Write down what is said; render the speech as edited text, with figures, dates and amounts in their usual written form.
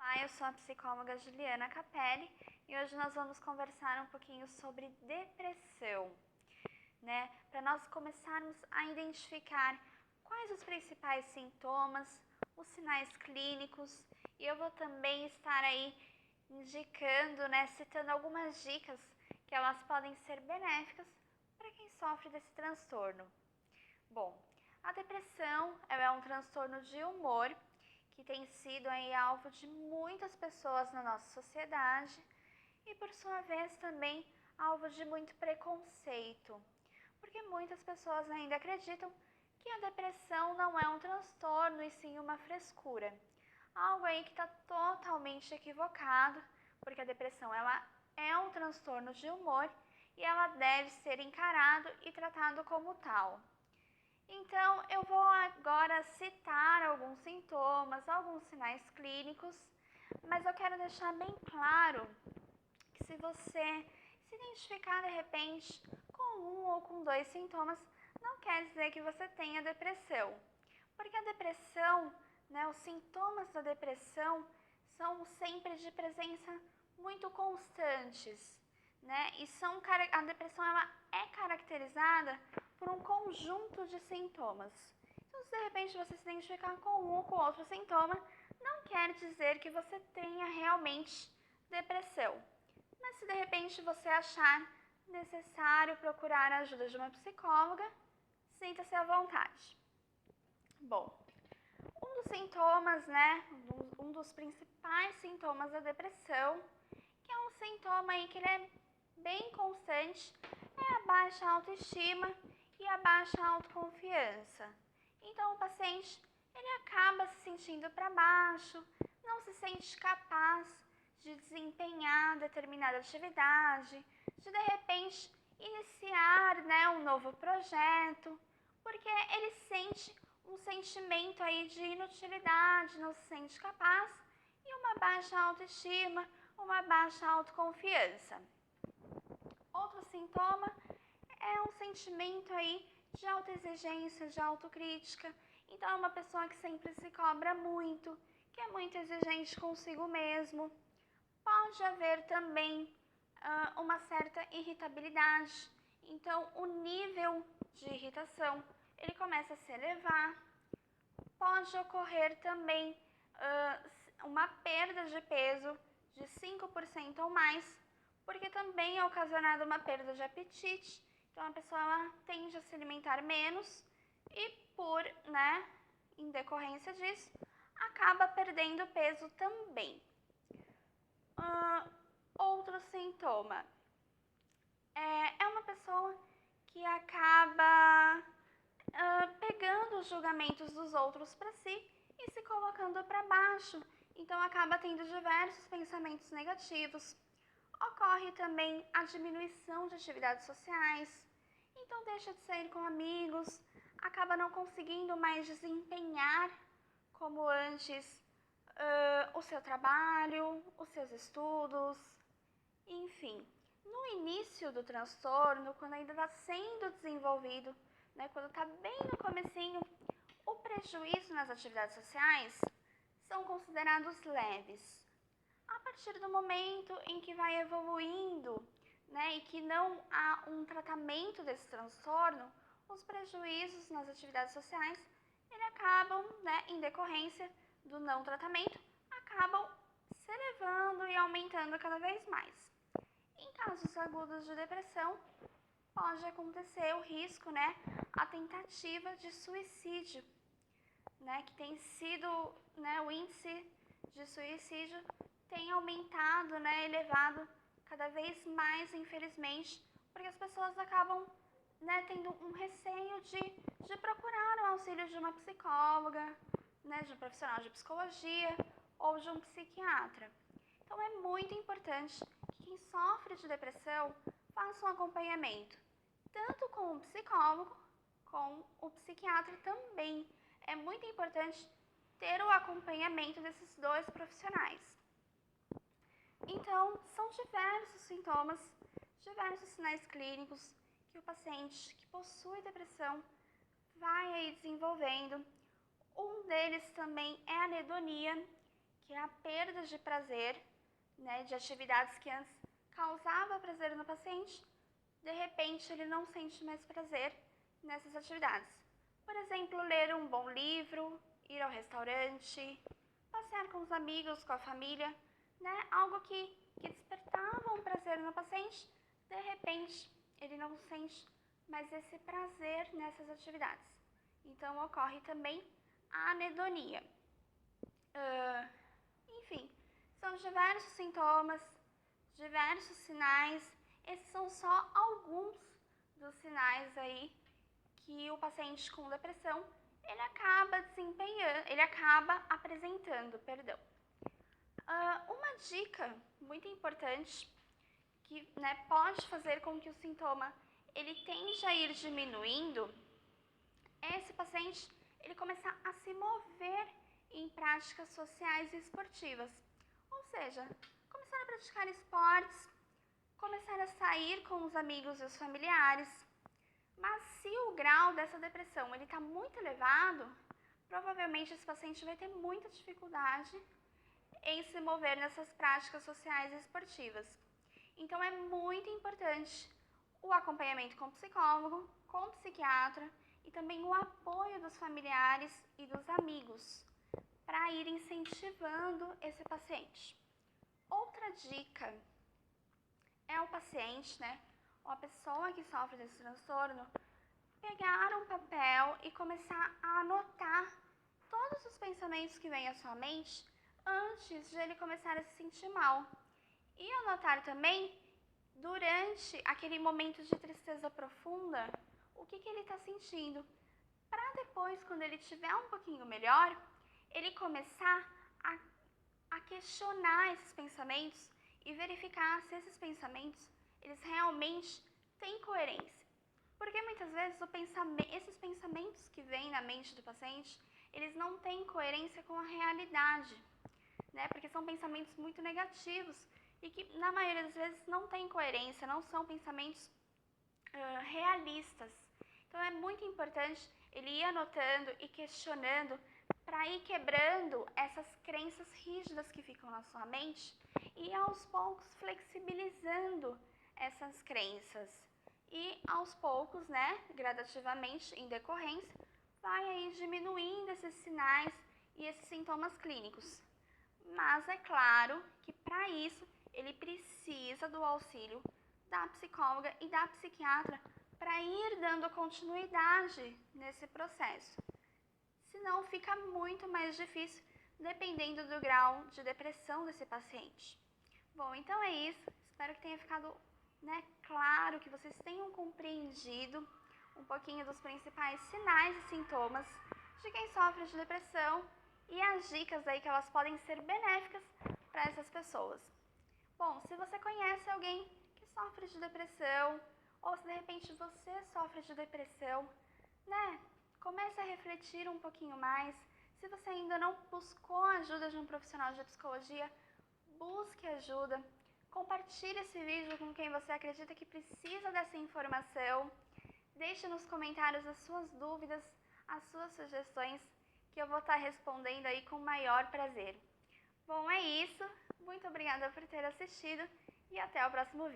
Olá, eu sou a psicóloga Juliana Capelli e hoje nós vamos conversar um pouquinho sobre depressão, né? Para nós começarmos a identificar quais os principais sintomas, os sinais clínicos, e eu vou também estar aí indicando, né, citando algumas dicas que elas podem ser benéficas para quem sofre desse transtorno. Bom, a depressão é um transtorno de humor que tem sido aí alvo de muitas pessoas na nossa sociedade e, por sua vez, também alvo de muito preconceito, porque muitas pessoas ainda acreditam que a depressão não é um transtorno e sim uma frescura, algo aí que está totalmente equivocado, porque a depressão ela é um transtorno de humor e ela deve ser encarado e tratado como tal. Então, eu vou agora citar alguns sintomas, alguns sinais clínicos, mas eu quero deixar bem claro que se você se identificar de repente com um ou com dois sintomas, não quer dizer que você tenha depressão. Porque a depressão, né, os sintomas da depressão são sempre de presença muito constantes, né? E a depressão ela é caracterizada por um conjunto de sintomas. Então, se de repente você se identificar com um ou com outro sintoma, não quer dizer que você tenha realmente depressão. Mas se de repente você achar necessário procurar a ajuda de uma psicóloga, sinta-se à vontade. Bom, um dos sintomas, né, um dos principais sintomas da depressão, que é um sintoma aí que ele é bem constante, é a baixa autoestima e a baixa autoconfiança. Então, o paciente, ele acaba se sentindo para baixo, não se sente capaz de desempenhar determinada atividade, de repente iniciar, né, um novo projeto, porque ele sente um sentimento aí de inutilidade, não se sente capaz e uma baixa autoestima, uma baixa autoconfiança. Outro sintoma é um sentimento aí de autoexigência, de autocrítica. Então é uma pessoa que sempre se cobra muito, que é muito exigente consigo mesmo. Pode haver também uma certa irritabilidade. Então o nível de irritação ele começa a se elevar. Pode ocorrer também uma perda de peso de 5% ou mais, porque também é ocasionada uma perda de apetite. Então a pessoa ela tende a se alimentar menos e em decorrência disso, acaba perdendo peso também. Outro sintoma é uma pessoa que acaba pegando os julgamentos dos outros para si e se colocando para baixo. Então acaba tendo diversos pensamentos negativos. Ocorre também a diminuição de atividades sociais. Então deixa de sair com amigos, acaba não conseguindo mais desempenhar como antes o seu trabalho, os seus estudos, enfim. No início do transtorno, quando ainda está sendo desenvolvido, né, quando está bem no comecinho, o prejuízo nas atividades sociais são considerados leves. A partir do momento em que vai evoluindo, né, e que não há um tratamento desse transtorno, os prejuízos nas atividades sociais, ele acabam, né, em decorrência do não tratamento, acabam se elevando e aumentando cada vez mais. Em casos agudos de depressão, pode acontecer o risco, né, a tentativa de suicídio, né, que tem sido, né, o índice de suicídio tem aumentado, né, elevado cada vez mais, infelizmente, porque as pessoas acabam, né, tendo um receio de procurar o auxílio de uma psicóloga, né, de um profissional de psicologia ou de um psiquiatra. Então é muito importante que quem sofre de depressão faça um acompanhamento, tanto com o psicólogo, com o psiquiatra também. É muito importante ter o acompanhamento desses dois profissionais. Então, são diversos sintomas, diversos sinais clínicos que o paciente que possui depressão vai aí desenvolvendo. Um deles também é a anedonia, que é a perda de prazer, né, de atividades que antes causava prazer no paciente, de repente ele não sente mais prazer nessas atividades. Por exemplo, ler um bom livro, ir ao restaurante, passear com os amigos, com a família, né? Algo que despertava um prazer no paciente, de repente ele não sente mais esse prazer nessas atividades. Então ocorre também a anedonia. Enfim, são diversos sintomas, diversos sinais. Esses são só alguns dos sinais aí que o paciente com depressão ele acaba apresentando, perdão. Uma dica muito importante que, né, pode fazer com que o sintoma ele tende a ir diminuindo é esse paciente ele começar a se mover em práticas sociais e esportivas. Ou seja, começar a praticar esportes, começar a sair com os amigos e os familiares. Mas se o grau dessa depressão ele está muito elevado, provavelmente esse paciente vai ter muita dificuldade em se mover nessas práticas sociais e esportivas. Então é muito importante o acompanhamento com psicólogo, com psiquiatra e também o apoio dos familiares e dos amigos para ir incentivando esse paciente. Outra dica é o paciente, né, ou a pessoa que sofre desse transtorno, pegar um papel e começar a anotar todos os pensamentos que vêm à sua mente antes de ele começar a se sentir mal. E anotar também, durante aquele momento de tristeza profunda, o que ele está sentindo. Para depois, quando ele estiver um pouquinho melhor, ele começar a questionar esses pensamentos e verificar se esses pensamentos eles realmente têm coerência. Porque muitas vezes esses pensamentos que vêm na mente do paciente, eles não têm coerência com a realidade, né? Porque são pensamentos muito negativos e que na maioria das vezes não têm coerência, não são pensamentos realistas. Então é muito importante ele ir anotando e questionando para ir quebrando essas crenças rígidas que ficam na sua mente e aos poucos flexibilizando essas crenças. E aos poucos, né, gradativamente, em decorrência, vai aí diminuindo esses sinais e esses sintomas clínicos. Mas é claro que para isso ele precisa do auxílio da psicóloga e da psiquiatra para ir dando continuidade nesse processo. Senão fica muito mais difícil dependendo do grau de depressão desse paciente. Bom, então é isso. Espero que tenha ficado, né, claro, que vocês tenham compreendido um pouquinho dos principais sinais e sintomas de quem sofre de depressão e as dicas aí que elas podem ser benéficas para essas pessoas. Bom, se você conhece alguém que sofre de depressão, ou se de repente você sofre de depressão, né, comece a refletir um pouquinho mais. Se você ainda não buscou a ajuda de um profissional de psicologia, busque ajuda. Compartilhe esse vídeo com quem você acredita que precisa dessa informação. Deixe nos comentários as suas dúvidas, as suas sugestões, que eu vou estar respondendo aí com o maior prazer. Bom, é isso. Muito obrigada por ter assistido e até o próximo vídeo.